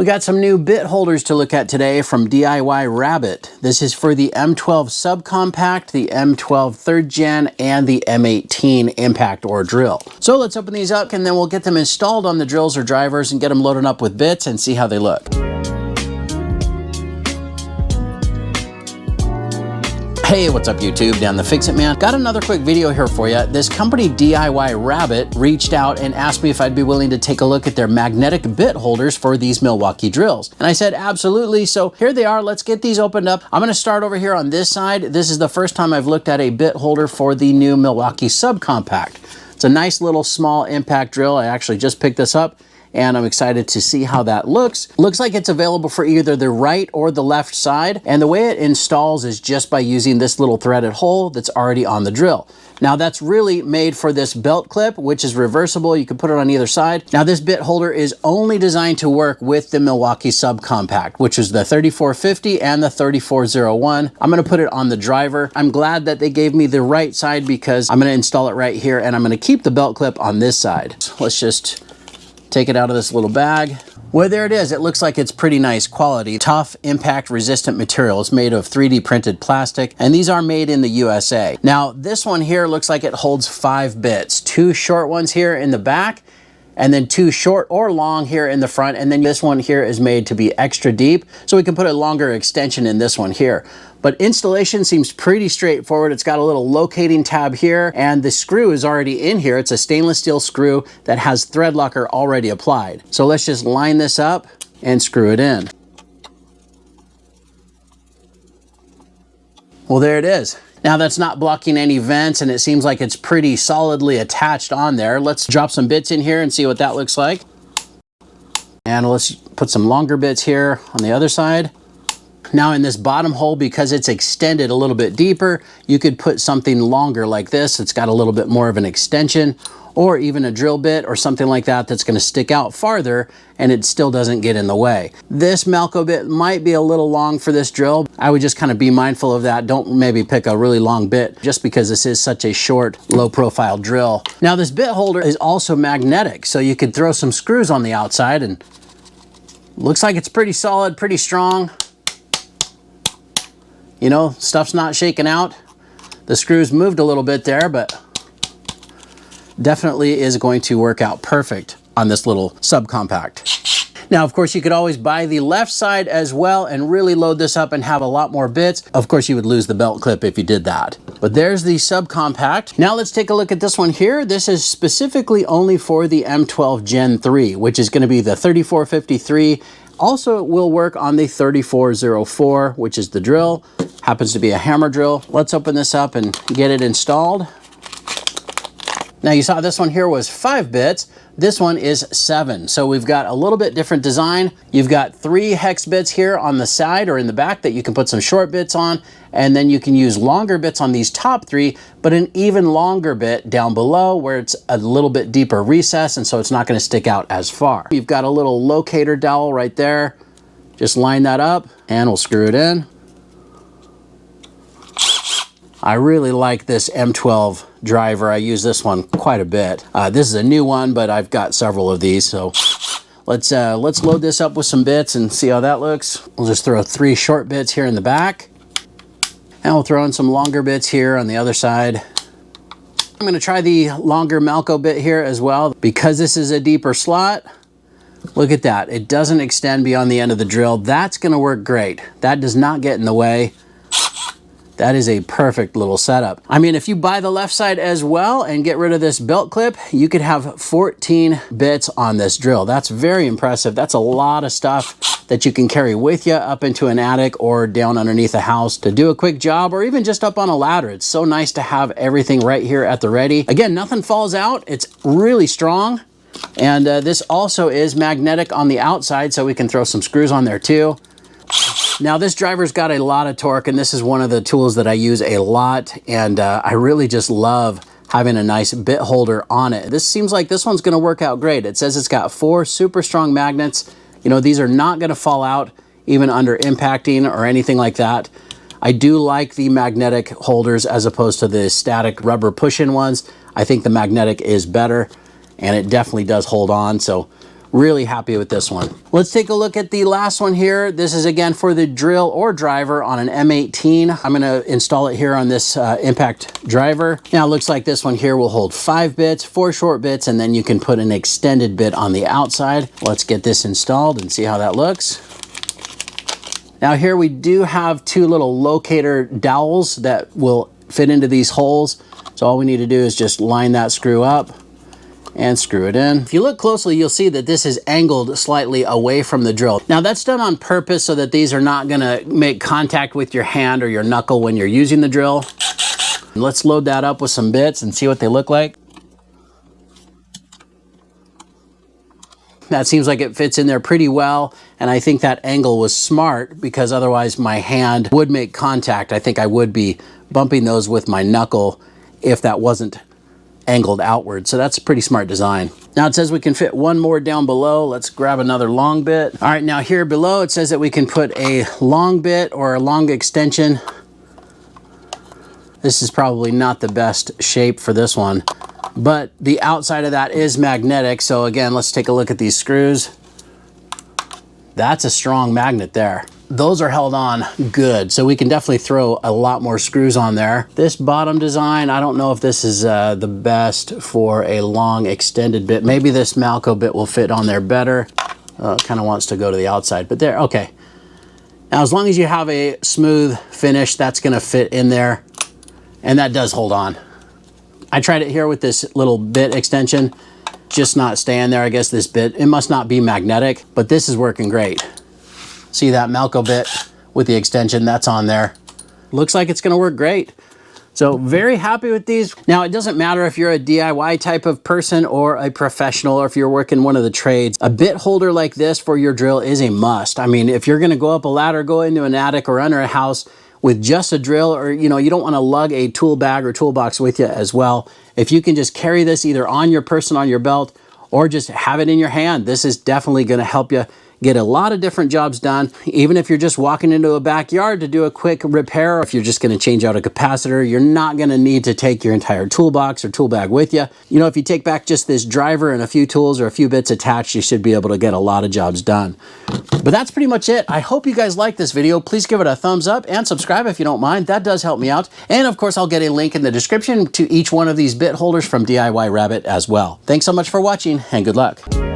We got some new bit holders to look at today from DIY Rabbit. This is for the M12 Subcompact, the M12 3rd Gen, and the M18 Impact Drill. So let's open these up and then we'll get them installed on the drills or drivers and get them loaded up with bits and see how they look. Hey, what's up YouTube? Dan the Fix-It Man. Got another quick video here for you. This company DIY Rabbit reached out and asked me if I'd be willing to take a look at their magnetic bit holders for these Milwaukee drills. And I said, absolutely. So here they are. Let's get these opened up. I'm going to start over here on this side. This is the first time I've looked at a bit holder for the new Milwaukee Subcompact. It's a nice little small impact drill. I actually just picked this up, and I'm excited to see how that looks. Looks like it's available for either the right or the left side, and the way it installs is just by using this little threaded hole that's already on the drill. Now that's really made for this belt clip, which is reversible. You can put it on either side. Now this bit holder is only designed to work with the Milwaukee Subcompact, which is the 3450 and the 3401. I'm gonna put it on the driver. I'm glad that they gave me the right side because I'm gonna install it right here, and I'm gonna keep the belt clip on this side. So let's just take it out of this little bag. Well, there it is. It looks like it's pretty nice quality. Tough, impact-resistant material. It's made of 3D printed plastic, and these are made in the USA. Now, this one here looks like it holds 5 bits. 2 short ones here in the back, and then 2 short or long here in the front, and then this one here is made to be extra deep, so we can put a longer extension in this one here. But installation seems pretty straightforward. It's got a little locating tab here, and the screw is already in here. It's a stainless steel screw that has thread locker already applied. So let's just line this up and screw it in. Well, there it is. Now that's not blocking any vents, and it seems like it's pretty solidly attached on there. Let's drop some bits in here and see what that looks like. And let's put some longer bits here on the other side. Now in this bottom hole, because it's extended a little bit deeper, you could put something longer like this. It's got a little bit more of an extension, or even a drill bit or something like that that's going to stick out farther and it still doesn't get in the way. This Malco bit might be a little long for this drill. I would just kind of be mindful of that. Don't maybe pick a really long bit just because this is such a short, low profile drill. Now this bit holder is also magnetic, so you could throw some screws on the outside, and looks like it's pretty solid, pretty strong. You know, stuff's not shaking out. The screws moved a little bit there, but definitely is going to work out perfect on this little subcompact. Now, of course, you could always buy the left side as well and really load this up and have a lot more bits. Of course, you would lose the belt clip if you did that. But there's the subcompact. Now let's take a look at this one here. This is specifically only for the M12 Gen 3, which is going to be the 3453. Also, it will work on the 3404, which is the drill. Happens to be a hammer drill. Let's open this up and get it installed. Now you saw this one here was 5 bits. This one is 7. So we've got a little bit different design. You've got 3 hex bits here on the side or in the back that you can put some short bits on. And then you can use longer bits on these top 3, but an even longer bit down below where it's a little bit deeper recess, and so it's not going to stick out as far. You've got a little locator dowel right there. Just line that up and we'll screw it in. I really like this M12 driver. I use this one quite a bit. This is a new one, but I've got several of these. So let's load this up with some bits and see how that looks. We'll just throw 3 short bits here in the back, and we'll throw in some longer bits here on the other side. I'm going to try the longer Malco bit here as well. Because this is a deeper slot, look at that. It doesn't extend beyond the end of the drill. That's going to work great. That does not get in the way. That is a perfect little setup. I mean, if you buy the left side as well and get rid of this belt clip, you could have 14 bits on this drill. That's very impressive. That's a lot of stuff that you can carry with you up into an attic or down underneath a house to do a quick job, or even just up on a ladder. It's so nice to have everything right here at the ready. Again, nothing falls out. It's really strong. And this also is magnetic on the outside, so we can throw some screws on there too. Now this driver's got a lot of torque, and this is one of the tools that I use a lot, and I really just love having a nice bit holder on it. This seems like this one's going to work out great. It says it's got 4 super strong magnets. You know, these are not going to fall out even under impacting or anything like that. I do like the magnetic holders as opposed to the static rubber push-in ones. I think the magnetic is better, and it definitely does hold on. So Really happy with this one. Let's take a look at the last one here. This is again for the drill or driver on an M18. I'm gonna install it here on this impact driver. Now it looks like this one here will hold 5 bits, 4 short bits, and then you can put an extended bit on the outside. Let's get this installed and see how that looks. Now here we do have 2 little locator dowels that will fit into these holes. So all we need to do is just line that screw up and screw it in. If you look closely, you'll see that this is angled slightly away from the drill. Now that's done on purpose so that these are not gonna make contact with your hand or your knuckle when you're using the drill. And let's load that up with some bits and see what they look like. That seems like it fits in there pretty well, and I think that angle was smart because otherwise my hand would make contact. I think I would be bumping those with my knuckle if that wasn't angled outward. So that's a pretty smart design. Now it says we can fit 1 more down below. Let's grab another long bit. All right, now here below it says that we can put a long bit or a long extension. This is probably not the best shape for this one, but the outside of that is magnetic. So again, let's take a look at these screws. That's a strong magnet there. Those are held on good, so we can definitely throw a lot more screws on there. This bottom design, I don't know if this is the best for a long extended bit. Maybe this Malco bit will fit on there better. It kind of wants to go to the outside, but there, okay. Now, as long as you have a smooth finish, that's gonna fit in there, and that does hold on. I tried it here with this little bit extension, just not staying there. I guess this bit, it must not be magnetic, but this is working great. See that Malco bit with the extension, that's on there. Looks like it's gonna work great. So very happy with these. Now it doesn't matter if you're a DIY type of person or a professional, or if you're working one of the trades. A bit holder like this for your drill is a must. I mean, if you're gonna go up a ladder, go into an attic or under a house with just a drill, or you don't wanna lug a tool bag or toolbox with you as well. If you can just carry this either on your person, on your belt, or just have it in your hand, this is definitely gonna help you get a lot of different jobs done. Even if you're just walking into a backyard to do a quick repair, or if you're just gonna change out a capacitor, you're not gonna need to take your entire toolbox or tool bag with you. If you take back just this driver and a few tools or a few bits attached, you should be able to get a lot of jobs done. But that's pretty much it. I hope you guys liked this video. Please give it a thumbs up and subscribe if you don't mind. That does help me out. And of course, I'll get a link in the description to each one of these bit holders from DIY Rabbit as well. Thanks so much for watching, and good luck.